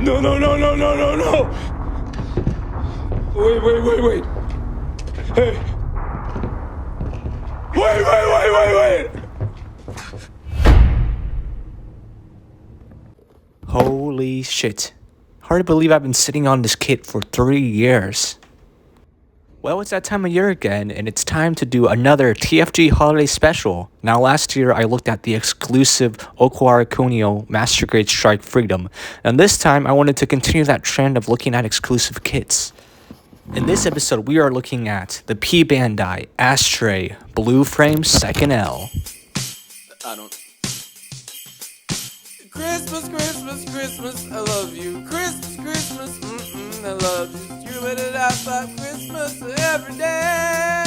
No, no, no, no, no, no, no! Wait. Hey! Wait! Holy shit. Hard to believe I've been sitting on this kit for 3 years. Well, it's that time of year again, and it's time to do another TFG Holiday Special. Now, last year, I looked at the exclusive Okuara Kunio Master Grade Strike Freedom, and this time, I wanted to continue that trend of looking at exclusive kits. In this episode, we are looking at the P-Bandai Astray Blue Frame 2nd L. Christmas, I love you. Christmas, I love you. You made it out by Christmas every day.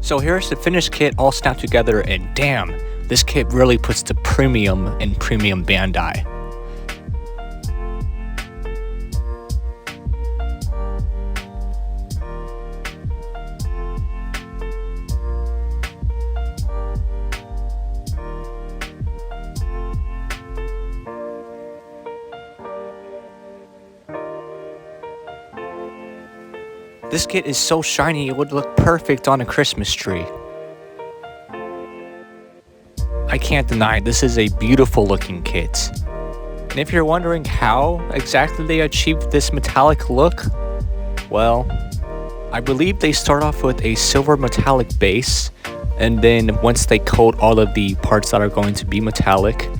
So here's the finished kit all snapped together, and damn, this kit really puts the premium in premium Bandai. This kit is so shiny it would look perfect on a Christmas tree. I can't deny this is a beautiful looking kit. And if you're wondering how exactly they achieved this metallic look, well, I believe they start off with a silver metallic base, and then once they coat all of the parts that are going to be metallic,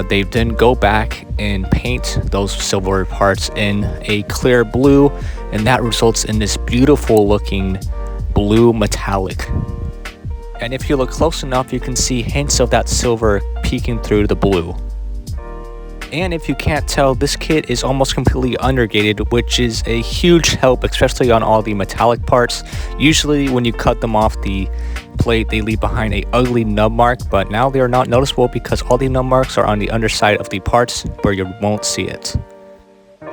they then go back and paint those silver parts in a clear blue, and that results in this beautiful looking blue metallic. And if you look close enough, you can see hints of that silver peeking through the blue. And if you can't tell, this kit is almost completely undergated, which is a huge help, especially on all the metallic parts. Usually when you cut them off the plate, they leave behind a ugly nub mark, but now they are not noticeable because all the nub marks are on the underside of the parts where you won't see it.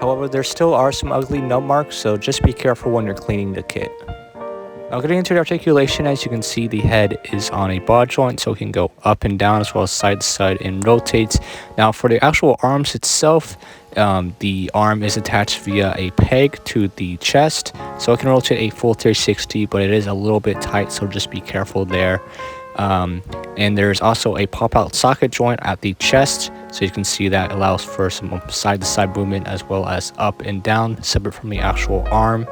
However, there still are some ugly nub marks, so just be careful when you're cleaning the kit. Now, getting into the articulation, as you can see, the head is on a ball joint, so it can go up and down as well as side to side and rotate. Now, for the actual arms itself, the arm is attached via a peg to the chest, so it can rotate a full 360, but it is a little bit tight, so just be careful there. And there's also a pop-out socket joint at the chest, so you can see that allows for some side-to-side movement as well as up and down, separate from the actual arm.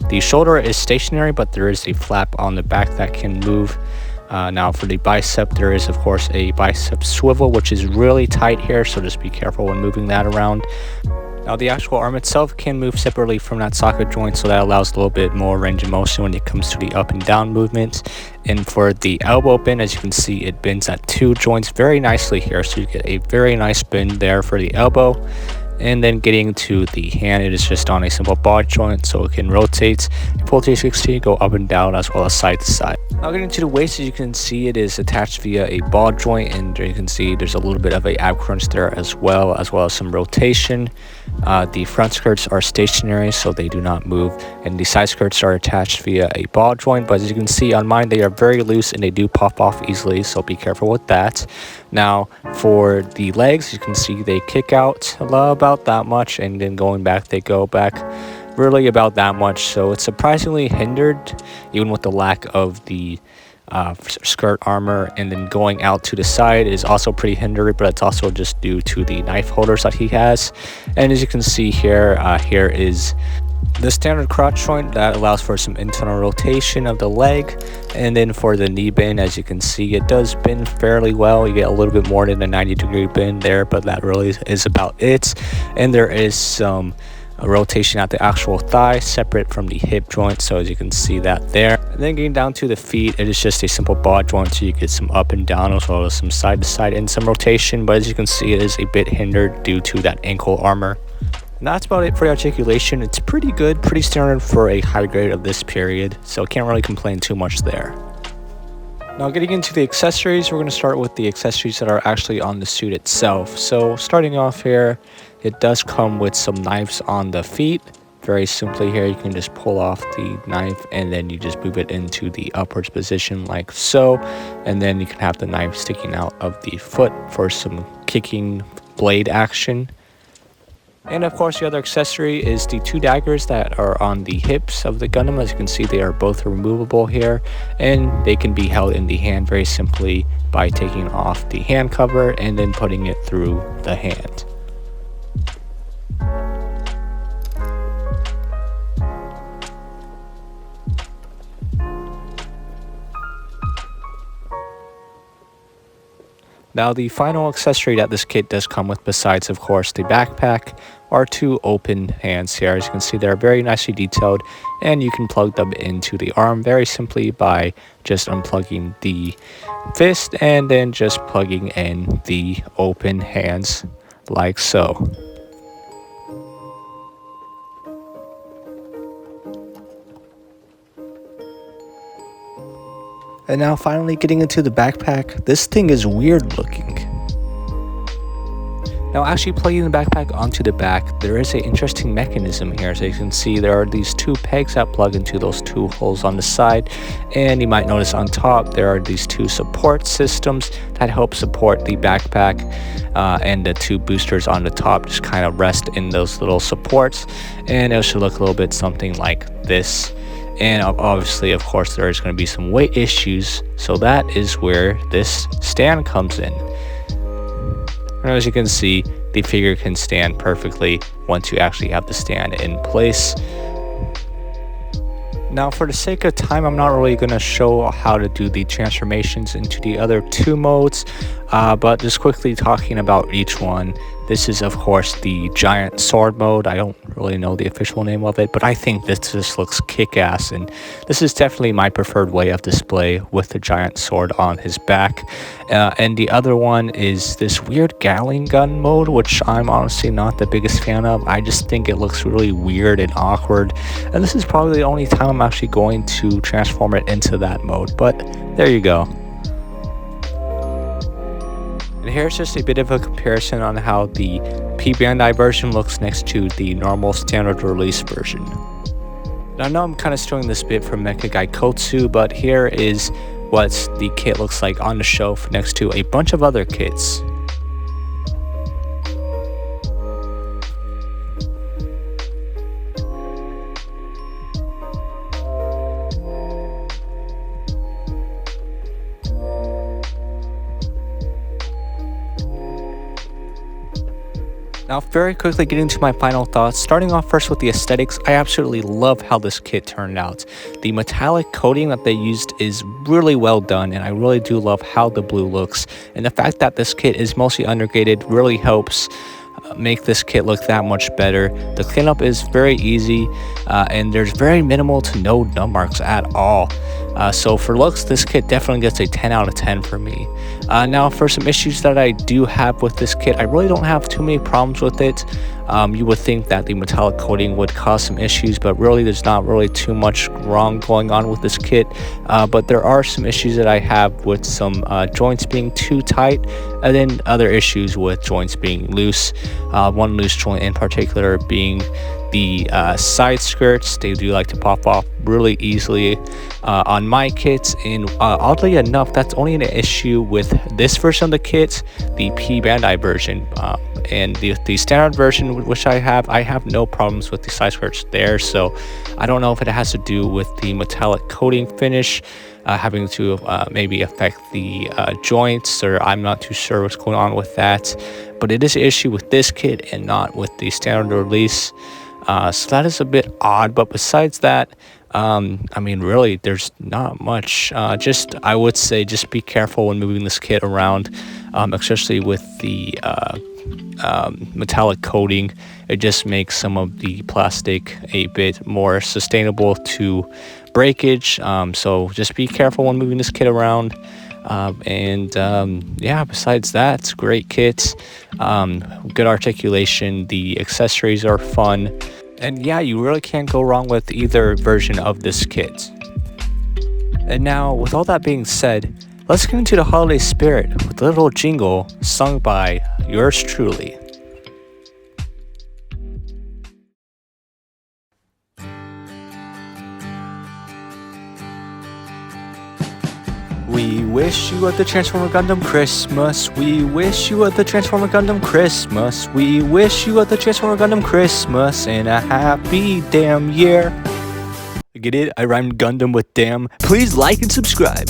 The shoulder is stationary, but there is a flap on the back that can move. Now for the bicep, there is of course a bicep swivel, which is really tight here, so just be careful when moving that around. Now the actual arm itself can move separately from that socket joint, so that allows a little bit more range of motion when it comes to the up and down movements. And for the elbow bend, as you can see, it bends at 2 joints very nicely here, so you get a very nice bend there for the elbow. And then getting to the hand, it is just on a simple ball joint, so it can rotate full 360, go up and down as well as side to side. Now getting to the waist, as you can see, it is attached via a ball joint, and you can see there's a little bit of a ab crunch there as well as some rotation. The front skirts are stationary, so they do not move, and the side skirts are attached via a ball joint, but as you can see on mine, they are very loose and they do pop off easily, so be careful with that. Now for the legs, you can see they kick out about that much, and then going back, they go back really about that much, so it's surprisingly hindered even with the lack of the skirt armor. And then going out to the side is also pretty hindered, but it's also just due to the knife holders that he has. And as you can see here, here is the standard crotch joint that allows for some internal rotation of the leg. And then for the knee bend, as you can see, it does bend fairly well. You get a little bit more than a 90-degree bend there, but that really is about it. And there is some rotation at the actual thigh separate from the hip joint, so as you can see that there. And then getting down to the feet, it is just a simple ball joint, so you get some up and down as well as some side to side and some rotation, but as you can see, it is a bit hindered due to that ankle armor. And that's about it for the articulation. It's pretty good, pretty standard for a high grade of this period, so can't really complain too much there. Now getting into the accessories, we're going to start with the accessories that are actually on the suit itself. So starting off here, it does come with some knives on the feet. Very simply here, you can just pull off the knife and then you just move it into the upwards position like so. And then you can have the knife sticking out of the foot for some kicking blade action. And of course, the other accessory is the two daggers that are on the hips of the Gundam. As you can see, they are both removable here, and they can be held in the hand very simply by taking off the hand cover and then putting it through the hand. Now the final accessory that this kit does come with, besides of course the backpack, are two open hands here. As you can see, they're very nicely detailed, and you can plug them into the arm very simply by just unplugging the fist and then just plugging in the open hands like so. And now finally getting into the backpack, this thing is weird looking. Now actually plugging the backpack onto the back, there is an interesting mechanism here. So you can see there are these two pegs that plug into those two holes on the side, and you might notice on top there are these two support systems that help support the backpack, and the two boosters on the top just kind of rest in those little supports, and it should look a little bit something like this. And obviously, of course, there is going to be some weight issues, so that is where this stand comes in. And as you can see, the figure can stand perfectly once you actually have the stand in place. Now, for the sake of time, I'm not really going to show how to do the transformations into the other two modes, but just quickly talking about each one. This is, of course, the giant sword mode. I don't really know the official name of it, but I think this just looks kick-ass, and this is definitely my preferred way of display with the giant sword on his back. And the other one is this weird Gatling gun mode, which I'm honestly not the biggest fan of. I just think it looks really weird and awkward, and this is probably the only time I'm actually going to transform it into that mode, but there you go. And here's just a bit of a comparison on how the P-Bandai version looks next to the normal standard release version. Now I know I'm kind of stealing this bit from Mecha Gaikotsu, but here is what the kit looks like on the shelf next to a bunch of other kits. Now very quickly getting to my final thoughts, starting off first with the aesthetics, I absolutely love how this kit turned out. The metallic coating that they used is really well done, and I really do love how the blue looks, and the fact that this kit is mostly undergated really helps make this kit look that much better. The cleanup is very easy, and there's very minimal to no dump marks at all. So for looks, this kit definitely gets a 10 out of 10 for me. Now for some issues that I do have with this kit, I really don't have too many problems with it. You would think that the metallic coating would cause some issues, but really there's not really too much wrong going on with this kit. But there are some issues that I have with some joints being too tight, and then other issues with joints being loose. One loose joint in particular being the side skirts. They do like to pop off really easily on my kits, and oddly enough, that's only an issue with this version of the kit, the P-Bandai version. And the standard version, which I have no problems with the side skirts there. So I don't know if it has to do with the metallic coating finish having to maybe affect the joints, or I'm not too sure what's going on with that. But it is an issue with this kit and not with the standard release. So that is a bit odd, but besides that, I mean, really, there's not much. I would say just be careful when moving this kit around, especially with the metallic coating. It just makes some of the plastic a bit more sustainable to breakage. So just be careful when moving this kit around. Yeah, besides that, it's a great kit. Good articulation. The accessories are fun. And yeah, you really can't go wrong with either version of this kit. And now, with all that being said, let's get into the holiday spirit with a little jingle sung by yours truly. We wish you at the Transformer Gundam Christmas. We wish you at the Transformer Gundam Christmas. We wish you at the Transformer Gundam Christmas and a happy damn year. Get it? I rhymed Gundam with damn. Please like and subscribe.